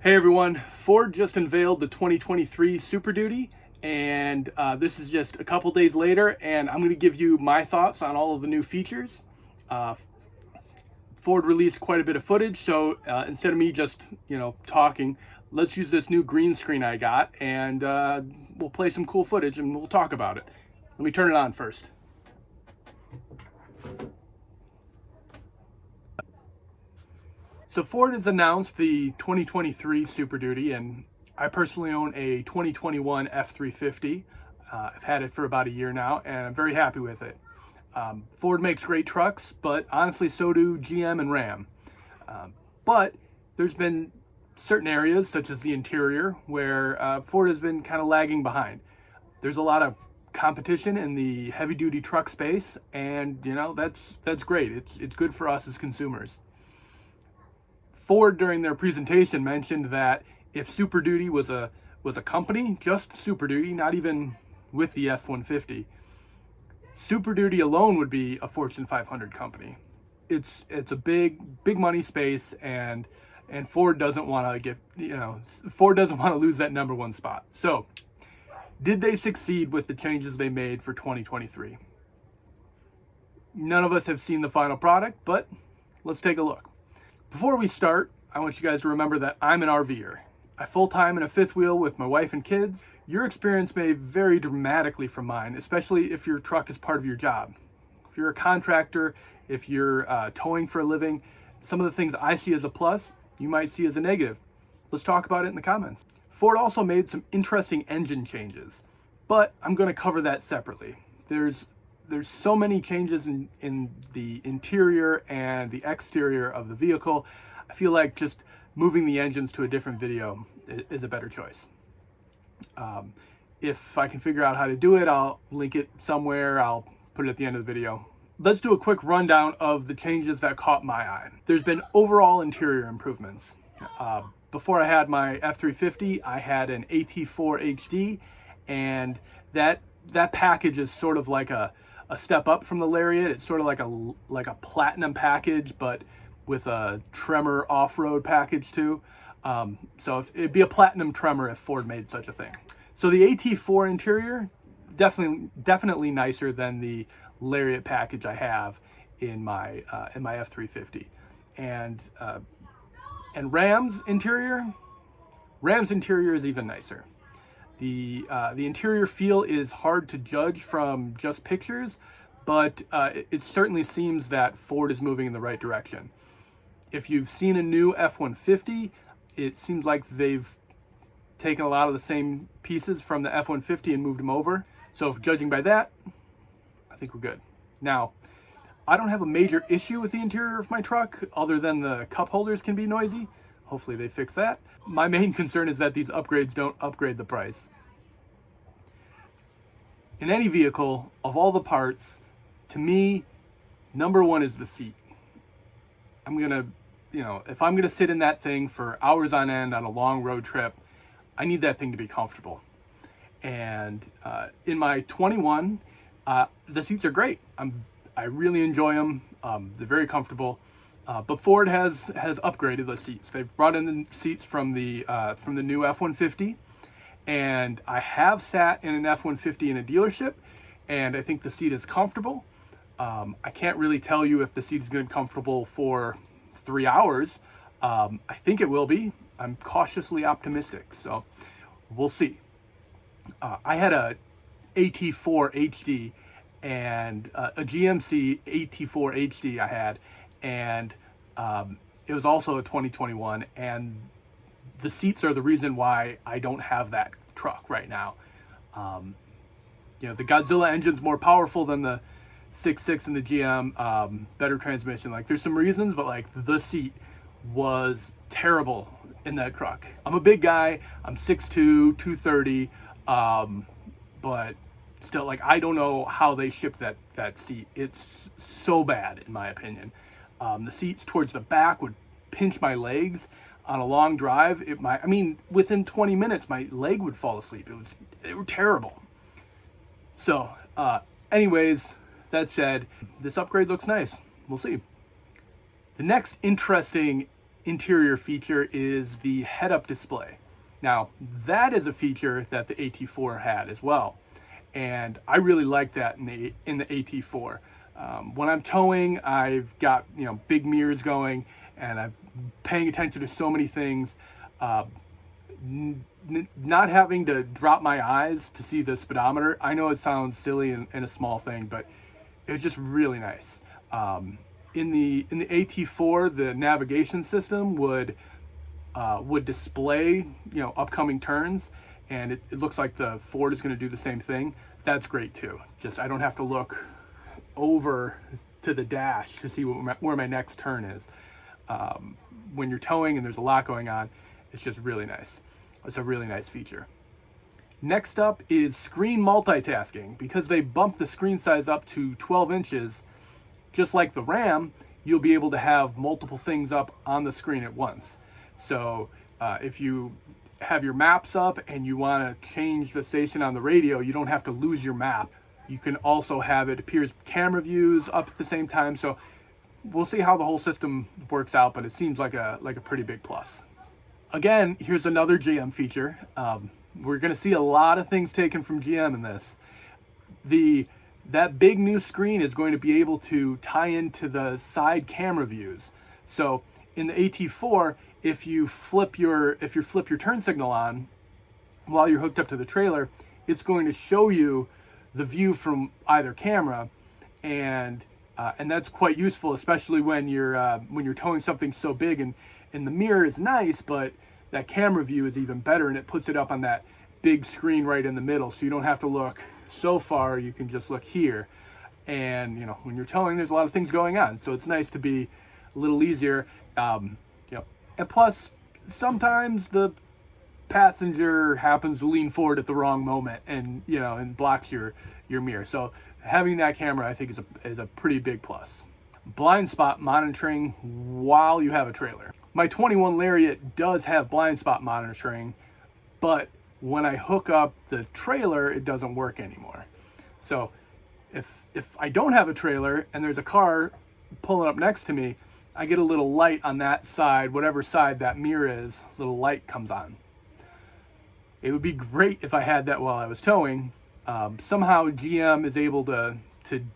Hey everyone, Ford just unveiled the 2023 SuperDuty, and this is just a couple days later, and I'm going to give you my thoughts on all of the new features. Ford released quite a bit of footage, so instead of me just talking, let's use this new green screen I got, and we'll play some cool footage and we'll talk about it. Let me turn it on first. So Ford has announced the 2023 SuperDuty, and I personally own a 2021 F350. I've had it for about a year now, and I'm very happy with it. Ford makes great trucks, but honestly, so do GM and Ram. But there's been certain areas, such as the interior, where Ford has been kind of lagging behind. There's a lot of competition in the heavy-duty truck space, and that's great. It's good for us as consumers. Ford, during their presentation, mentioned that if SuperDuty was a company, just SuperDuty, not even with the F-150, SuperDuty alone would be a Fortune 500 company. It's a big money space, and Ford doesn't want to Ford doesn't want to lose that number one spot. So, did they succeed with the changes they made for 2023? None of us have seen the final product, but let's take a look. Before we start, I want you guys to remember that I'm an RVer. I full-time in a fifth wheel with my wife and kids. Your experience may vary dramatically from mine, especially if your truck is part of your job. If you're a contractor, if you're towing for a living, some of the things I see as a plus, you might see as a negative. Let's talk about it in the comments. Ford also made some interesting engine changes, but I'm going to cover that separately. There's so many changes in the interior and the exterior of the vehicle. I feel like just moving the engines to a different video is a better choice. If I can figure out how to do it, I'll link it somewhere. I'll put it at the end of the video. Let's do a quick rundown of the changes that caught my eye. There's been overall interior improvements. Before I had my F350, I had an AT4 HD, and that package is sort of like a step up from the Lariat. It's sort of like a platinum package, but with a Tremor off-road package too. So it'd be a platinum Tremor if Ford made such a thing. So the AT4 interior, definitely nicer than the Lariat package I have in my F350. And Ram's interior is even nicer. The interior feel is hard to judge from just pictures, but it certainly seems that Ford is moving in the right direction. If you've seen a new F-150, it seems like they've taken a lot of the same pieces from the F-150 and moved them over. So if judging by that, I think we're good. Now, I don't have a major issue with the interior of my truck, other than the cup holders can be noisy. Hopefully they fix that. My main concern is that these upgrades don't upgrade the price. In any vehicle, of all the parts, to me, number one is the seat. If I'm gonna sit in that thing for hours on end on a long road trip, I need that thing to be comfortable. And in my 21, the seats are great. I really enjoy them. They're very comfortable. But Ford has upgraded the seats. They've brought in the seats from the new F-150, and I have sat in an F-150 in a dealership, and I think the seat is comfortable. I can't really tell you if the seat is good and comfortable for 3 hours. I think it will be. I'm cautiously optimistic, so we'll see. I had a AT4 HD and a GMC AT4 HD I had, and it was also a 2021, and the seats are the reason why I don't have that truck right now. The Godzilla engine's more powerful than the 6.6 and the GM, better transmission. Like, there's some reasons, but like the seat was terrible in that truck. I'm a big guy. I'm 6'2", 230, but still, like, I don't know how they shipped that seat. It's so bad, in my opinion. The seats towards the back would pinch my legs on a long drive. Within 20 minutes, my leg would fall asleep. They were terrible. So, anyways, that said, this upgrade looks nice. We'll see. The next interesting interior feature is the head-up display. Now, that is a feature that the AT4 had as well, and I really like that in the AT4. When I'm towing, I've got big mirrors going, and I'm paying attention to so many things. Not having to drop my eyes to see the speedometer. I know it sounds silly and a small thing, but it's just really nice. In the AT4, the navigation system would display upcoming turns, and it looks like the Ford is going to do the same thing. That's great too. Just I don't have to look over to the dash to see where my next turn is. When you're towing and there's a lot going on, it's just really nice. It's a really nice feature. Next up is screen multitasking. Because they bumped the screen size up to 12 inches, just like the Ram, you'll be able to have multiple things up on the screen at once. So if you have your maps up and you want to change the station on the radio, you don't have to lose your map. You can also have it appears camera views up at the same time. So we'll see how the whole system works out, but it seems like a pretty big plus. Again, here's another GM feature. We're going to see a lot of things taken from GM in this. That big new screen is going to be able to tie into the side camera views. So in the AT4, if you flip your turn signal on while you're hooked up to the trailer, it's going to show you the view from either camera, and that's quite useful, especially when you're towing something so big, and the mirror is nice, but that camera view is even better, and it puts it up on that big screen right in the middle, so you don't have to look so far. You can just look here, and when you're towing, there's a lot of things going on, so it's nice to be a little easier. And plus, sometimes the passenger happens to lean forward at the wrong moment, and blocks your mirror. So having that camera, I think, is a pretty big plus. Blind spot monitoring while you have a trailer. My 21 Lariat does have blind spot monitoring, but when I hook up the trailer, it doesn't work anymore. So if I don't have a trailer and there's a car pulling up next to me, I get a little light on that side, whatever side that mirror is, a little light comes on. It would be great if I had that while I was towing. Somehow GM is able to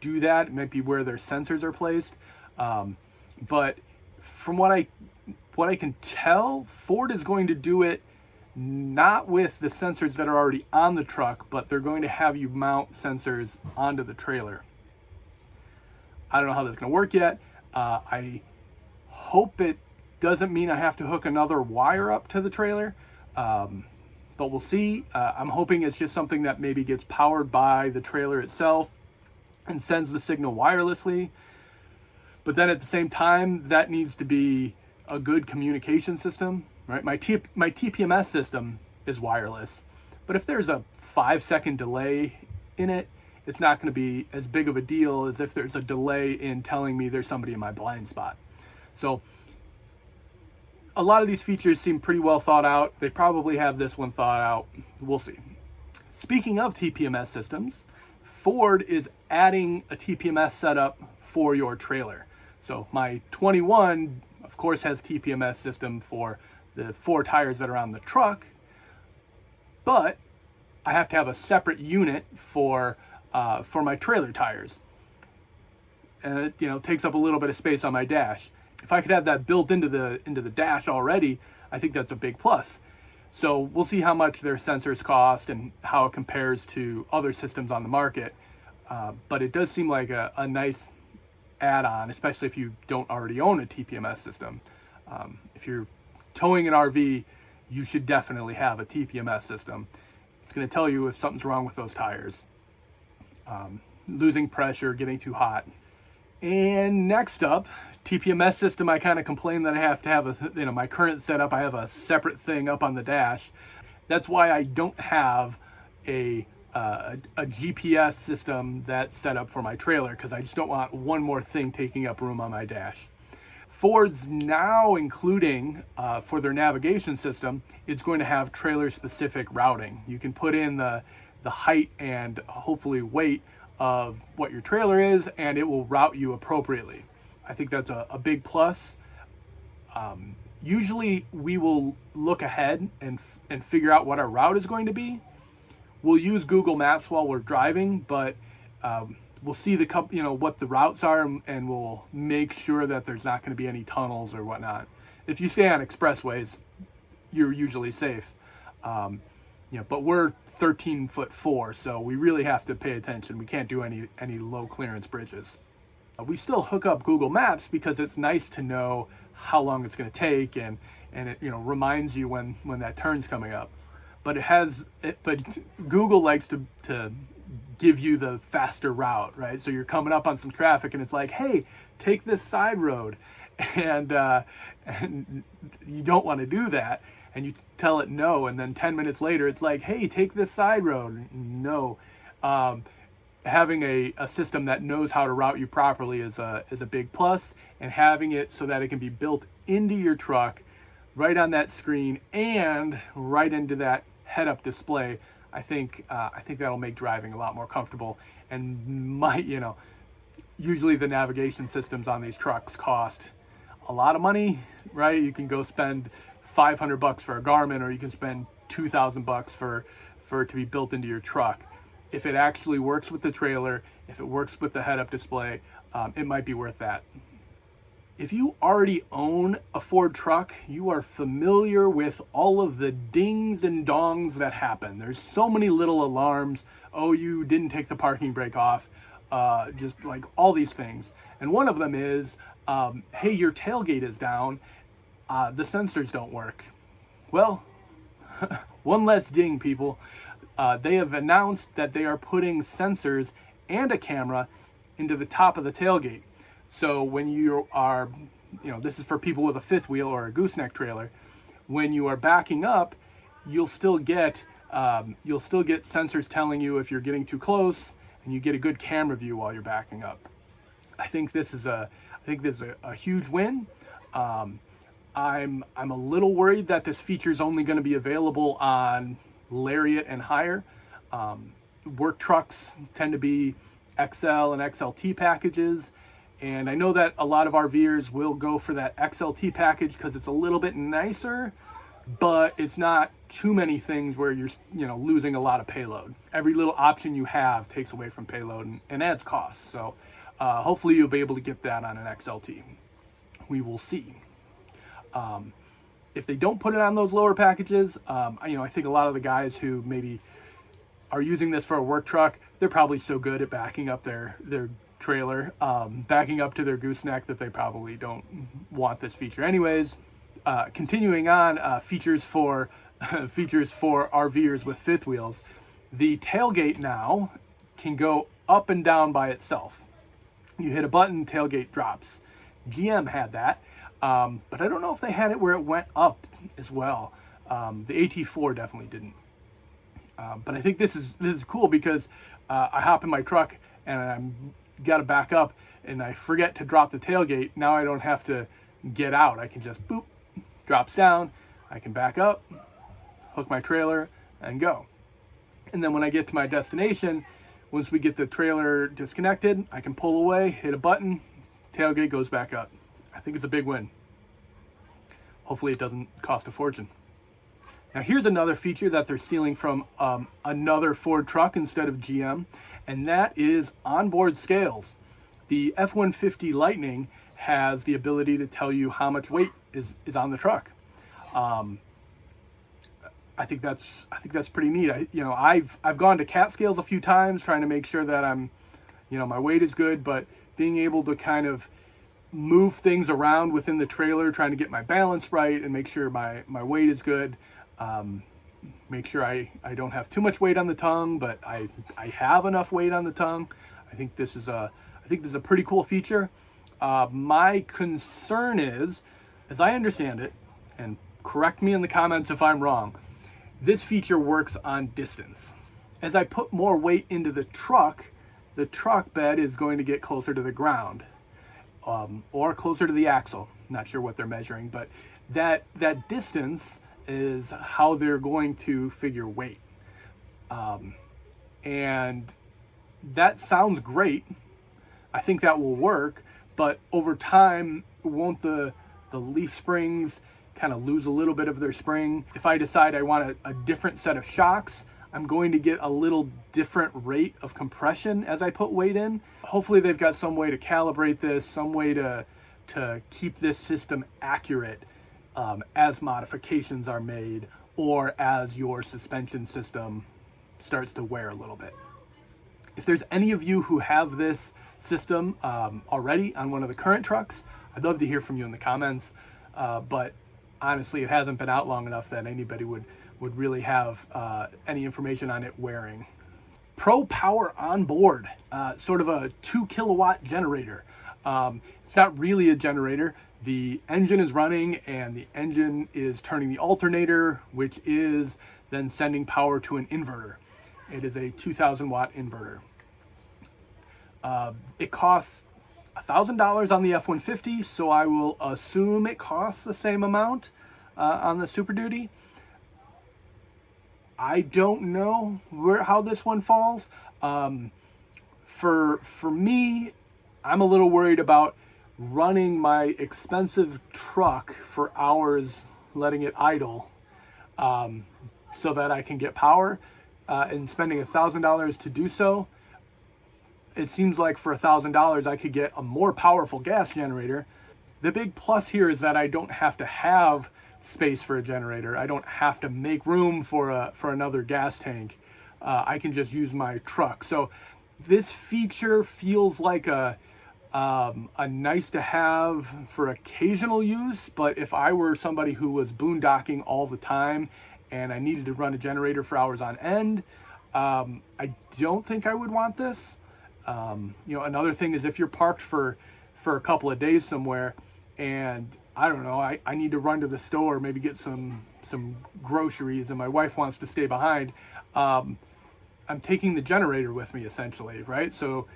do that. It might be where their sensors are placed. But from what I can tell, Ford is going to do it not with the sensors that are already on the truck, but they're going to have you mount sensors onto the trailer. I don't know how that's going to work yet. I hope it doesn't mean I have to hook another wire up to the trailer. But we'll see. I'm hoping it's just something that maybe gets powered by the trailer itself and sends the signal wirelessly. But then at the same time, that needs to be a good communication system, right? My TPMS system is wireless, but if there's a 5-second delay in it, it's not going to be as big of a deal as if there's a delay in telling me there's somebody in my blind spot. So a lot of these features seem pretty well thought out. They probably have this one thought out. We'll see. Speaking of TPMS systems, Ford is adding a TPMS setup for your trailer. So my 21, of course, has TPMS system for the 4 tires that are on the truck, but I have to have a separate unit for my trailer tires. And it takes up a little bit of space on my dash. If I could have that built into the dash already, I think that's a big plus. So we'll see how much their sensors cost and how it compares to other systems on the market. But it does seem like a nice add-on, especially if you don't already own a TPMS system. If you're towing an RV, you should definitely have a TPMS system. It's going to tell you if something's wrong with those tires. Losing pressure, getting too hot. And next up, TPMS system, I kind of complain that I have to have my current setup, I have a separate thing up on the dash. That's why I don't have a GPS system that's set up for my trailer, because I just don't want one more thing taking up room on my dash. Ford's now including, for their navigation system, it's going to have trailer-specific routing. You can put in the height and hopefully weight of what your trailer is, and it will route you appropriately. I think that's a big plus. Usually we will look ahead and figure out what our route is going to be. We'll use Google Maps while we're driving, but we'll see what the routes are, and we'll make sure that there's not going to be any tunnels or whatnot. If you stay on expressways, you're usually safe. But we're 13'4", so we really have to pay attention. We can't do any low clearance bridges. We still hook up Google Maps because it's nice to know how long it's going to take, and it reminds you when that turn's coming up. But Google likes to give you the faster route, right? So you're coming up on some traffic and it's like, hey, take this side road, and you don't want to do that, and you tell it no, and then 10 minutes later it's like, hey, take this side road. No. Having a system that knows how to route you properly is a big plus, and having it so that it can be built into your truck right on that screen and right into that head-up display, I think that'll make driving a lot more comfortable. And usually the navigation systems on these trucks cost a lot of money, right? You can go spend $500 for a Garmin, or you can spend $2,000 for it to be built into your truck. If it actually works with the trailer, if it works with the head-up display, it might be worth that. If you already own a Ford truck, you are familiar with all of the dings and dongs that happen. There's so many little alarms. Oh, you didn't take the parking brake off. Just like all these things. And one of them is, hey, your tailgate is down. The sensors don't work. Well, one less ding, people. They have announced that they are putting sensors and a camera into the top of the tailgate. So when you are, this is for people with a fifth wheel or a gooseneck trailer, when you are backing up, you'll still get sensors telling you if you're getting too close, and you get a good camera view while you're backing up. I think this is a huge win. I'm a little worried that this feature is only going to be available on Lariat and higher. Work trucks tend to be XL and XLT packages, and I know that a lot of RVers will go for that XLT package because it's a little bit nicer, but it's not too many things where you're losing a lot of payload. Every little option you have takes away from payload and adds costs. So hopefully you'll be able to get that on an XLT. We will see. If they don't put it on those lower packages, I think a lot of the guys who maybe are using this for a work truck, they're probably so good at backing up their trailer, backing up to their gooseneck, that they probably don't want this feature anyways. Continuing on, features for RVers with fifth wheels. The tailgate now can go up and down by itself. You hit a button, tailgate drops. GM had that. But I don't know if they had it where it went up as well. The AT4 definitely didn't. But I think this is cool because I hop in my truck and I'm got to back up and I forget to drop the tailgate. Now I don't have to get out. I can just boop, drops down. I can back up, hook my trailer, and go. And then when I get to my destination, once we get the trailer disconnected, I can pull away, hit a button, tailgate goes back up. I think it's a big win. Hopefully it doesn't cost a fortune. Now here's another feature that they're stealing from another Ford truck instead of GM, and that is onboard scales. The F-150 Lightning has the ability to tell you how much weight is on the truck. I think that's pretty neat. I've gone to cat scales a few times trying to make sure that my weight is good, but being able to kind of move things around within the trailer, trying to get my balance right and make sure my weight is good. Make sure I don't have too much weight on the tongue, but I have enough weight on the tongue. I think this is a pretty cool feature. My concern is, as I understand it, and correct me in the comments if I'm wrong, this feature works on distance. As I put more weight into the truck bed is going to get closer to the ground, or closer to the axle. Not sure what they're measuring, but that distance is how they're going to figure weight. And that sounds great. I think that will work, but over time, won't the leaf springs kind of lose a little bit of their spring. If I decide I want a different set of shocks, I'm going to get a little different rate of compression as I put weight in. Hopefully they've got some way to calibrate this, some way to keep this system accurate as modifications are made or as your suspension system starts to wear a little bit. If there's any of you who have this system already on one of the current trucks, I'd love to hear from you in the comments. But honestly, it hasn't been out long enough that anybody would really have any information on it wearing. Power Onboard, sort of a 2 kilowatt generator. It's not really a generator. The engine is running and the engine is turning the alternator, which is then sending power to an inverter. It is a 2,000 watt inverter. It costs $1,000 on the F-150, so I will assume it costs the same amount on the SuperDuty. I don't know how this one falls. For me, I'm a little worried about running my expensive truck for hours, letting it idle, so that I can get power, and spending $1,000 to do so. It seems like for $1,000 I could get a more powerful gas generator. The big plus here is that I don't have to have space for a generator. I don't have to make room for another gas tank. I can just use my truck. So this feature feels like a nice to have for occasional use, but if I were somebody who was boondocking all the time and I needed to run a generator for hours on end, I don't think I would want this. Another thing is if you're parked for a couple of days somewhere and I don't know, I need to run to the store, maybe get some groceries and my wife wants to stay behind, I'm taking the generator with me essentially, right? So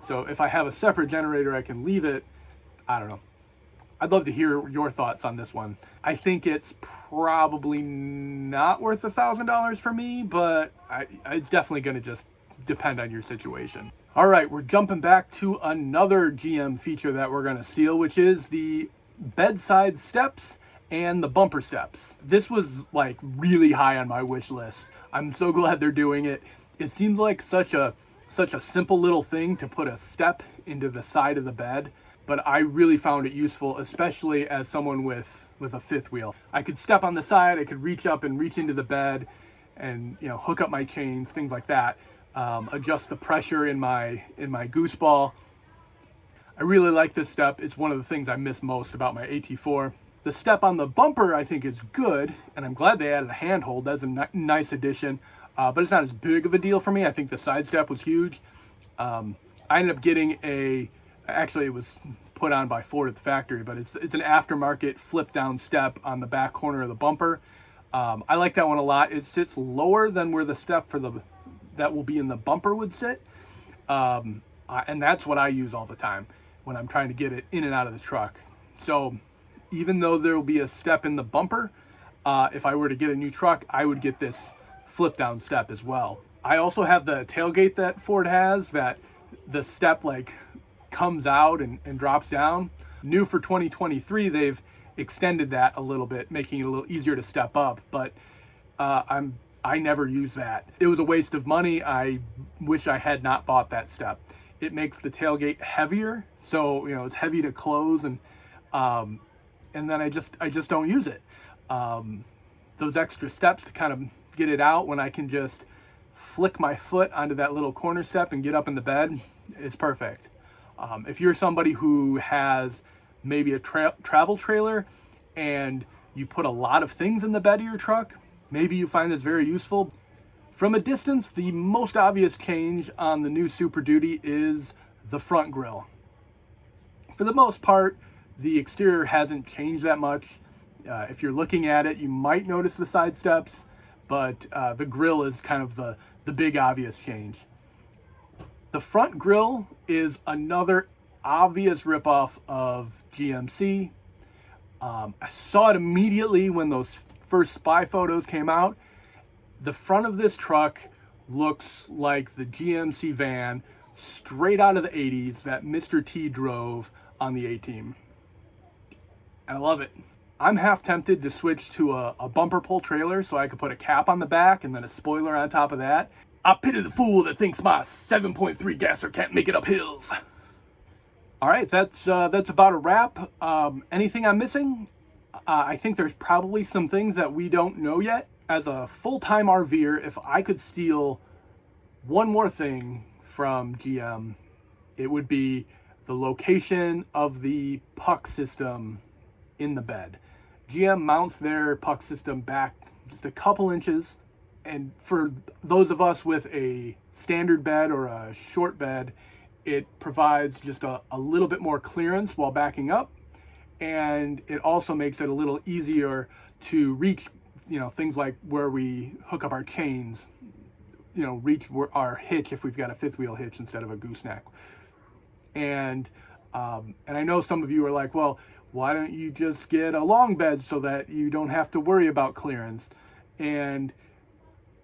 if I have a separate generator, I can leave it. I don't know. I'd love to hear your thoughts on this one. I think it's probably not worth $1,000 for me, but it's definitely going to just depend on your situation. All right, we're jumping back to another GM feature that we're going to steal, which is the bedside steps and the bumper steps. This was like really high on my wish list. I'm so glad they're doing it. It seems like such a simple little thing to put a step into the side of the bed, but I really found it useful, especially as someone with a fifth wheel. I could step on the side, I could reach up and reach into the bed and hook up my chains, things like that. Adjust the pressure in my goose ball. I really like this step. It's one of the things I miss most about my AT4. The step on the bumper I think is good, and I'm glad they added a handhold. That's a nice addition, but it's not as big of a deal for me. I think the side step was huge. I ended up getting actually it was put on by Ford at the factory, but it's an aftermarket flip down step on the back corner of the bumper. I like that one a lot. It sits lower than where the step that will be in the bumper would sit. And that's what I use all the time when I'm trying to get it in and out of the truck. So even though there will be a step in the bumper, if I were to get a new truck, I would get this flip down step as well. I also have the tailgate that Ford has, that the step like comes out and drops down. New for 2023, they've extended that a little bit, making it a little easier to step up, but I never use that. It was a waste of money. I wish I had not bought that step. It makes the tailgate heavier, so it's heavy to close, and then I just don't use it. Those extra steps to kind of get it out when I can just flick my foot onto that little corner step and get up in the bed is perfect. If you're somebody who has maybe a travel trailer and you put a lot of things in the bed of your truck, maybe you find this very useful. From a distance, the most obvious change on the new SuperDuty is the front grille. For the most part, the exterior hasn't changed that much. If you're looking at it, you might notice the side steps, but the grille is kind of the big obvious change. The front grille is another obvious ripoff of GMC. I saw it immediately when those first spy photos came out. The front of this truck looks like the GMC van straight out of the 80s that Mr. T drove on the A-Team. And I love it. I'm half tempted to switch to a bumper pull trailer so I could put a cap on the back and then a spoiler on top of that. I pity the fool that thinks my 7.3 gasser can't make it up hills. All right, that's about a wrap. Anything I'm missing? I think there's probably some things that we don't know yet. As a full-time RVer, if I could steal one more thing from GM, it would be the location of the puck system in the bed. GM mounts their puck system back just a couple inches, and for those of us with a standard bed or a short bed, it provides just a little bit more clearance while backing up, and it also makes it a little easier to reach, things like where we hook up our chains, reach our hitch if we've got a fifth wheel hitch instead of a gooseneck. And I know some of you are like, well, why don't you just get a long bed so that you don't have to worry about clearance? And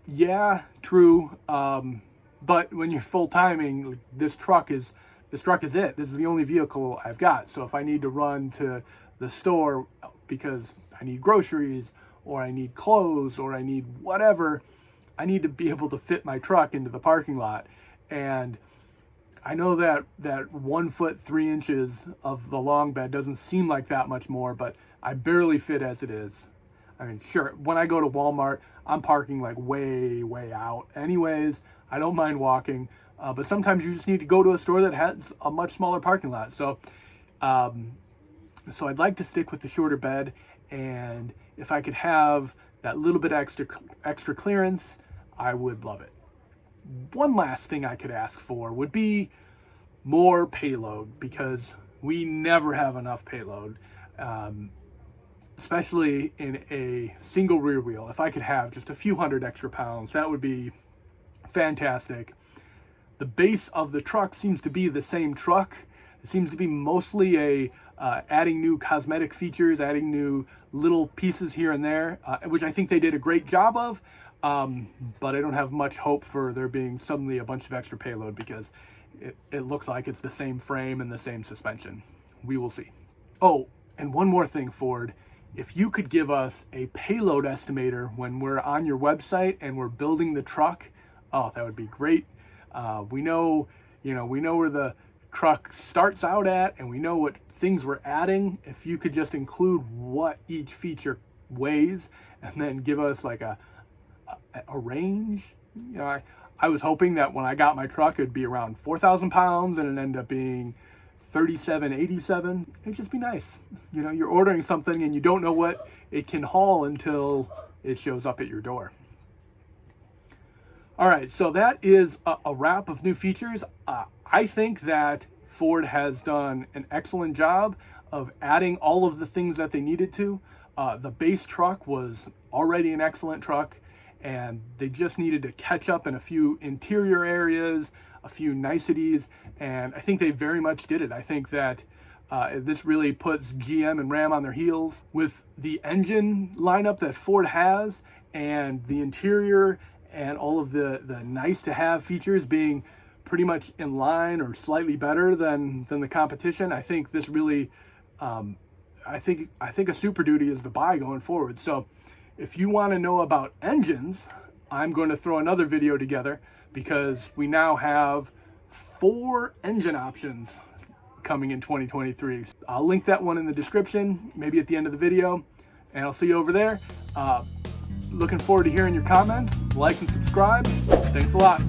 yeah, true. But when you're full timing, this truck is it. This is the only vehicle I've got. So if I need to run to the store because I need groceries or I need clothes or I need whatever, I need to be able to fit my truck into the parking lot. And I know that 1 foot 3 inches of the long bed doesn't seem like that much more, but I barely fit as it is. I mean, sure, when I go to Walmart, I'm parking like way out. Anyways, I don't mind walking, but sometimes you just need to go to a store that has a much smaller parking lot. So I'd like to stick with the shorter bed, and if I could have that little bit extra clearance, I would love it. One last thing I could ask for would be more payload, because we never have enough payload, especially in a single rear wheel. If I could have just a few hundred extra pounds, that would be fantastic. The base of the truck seems to be the same truck. It seems to be mostly adding new cosmetic features, adding new little pieces here and there, which I think they did a great job of. But I don't have much hope for there being suddenly a bunch of extra payload, because it looks like it's the same frame and the same suspension. We will see. Oh, and one more thing, Ford. If you could give us a payload estimator when we're on your website and we're building the truck, oh, that would be great. We know where the truck starts out at, and we know what things we're adding. If you could just include what each feature weighs and then give us like a range. I was hoping that when I got my truck, it'd be around 4,000 pounds, and it ended up being 3787. It'd just be nice. You're ordering something and you don't know what it can haul until it shows up at your door. All right, so that is a wrap of new features. I think that Ford has done an excellent job of adding all of the things that they needed to. The base truck was already an excellent truck, and they just needed to catch up in a few interior areas, a few niceties, and I think they very much did it. I think that this really puts GM and Ram on their heels with the engine lineup that Ford has, and the interior and all of the nice to have features being pretty much in line or slightly better than the competition. I think this really, I think a SuperDuty is the buy going forward. So if you want to know about engines, I'm going to throw another video together, because we now have 4 engine options coming in 2023. I'll link that one in the description, maybe at the end of the video, and I'll see you over there. Looking forward to hearing your comments. Like and subscribe. Thanks a lot.